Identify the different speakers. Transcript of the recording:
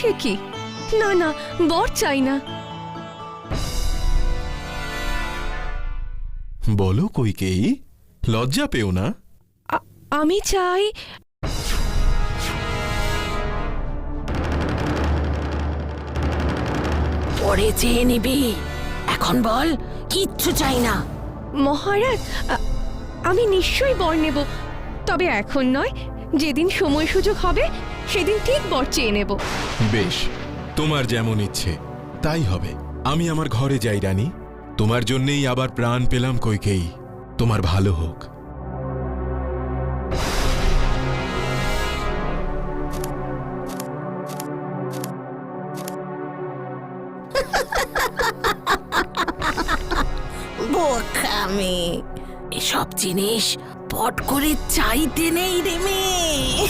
Speaker 1: সে কি? না না, বর চাই না।
Speaker 2: বলো কৈকেয়ী, লজ্জা পেও না।
Speaker 1: আমি চাই
Speaker 3: পরে চেয়ে নিবি, এখন বল কিচ্ছু চাই না।
Speaker 1: মহারাজ, আমি নিশ্চয়ই বর নেব, তবে এখন নয়, যেদিন সময় সুযোগ হবে সেদিন ঠিক বর চেয়ে নেব।
Speaker 2: বেশ, তোমার যেমন ইচ্ছে তাই হবে। আমি আমার ঘরে যাই রানী। তোমার জন্যেই আবার প্রাণ পেলাম কৈকেয়ী। তোমার ভালো হোক।
Speaker 3: বোকামি, এসব জিনিস পট করে চাইতে নেই রে মেয়ে।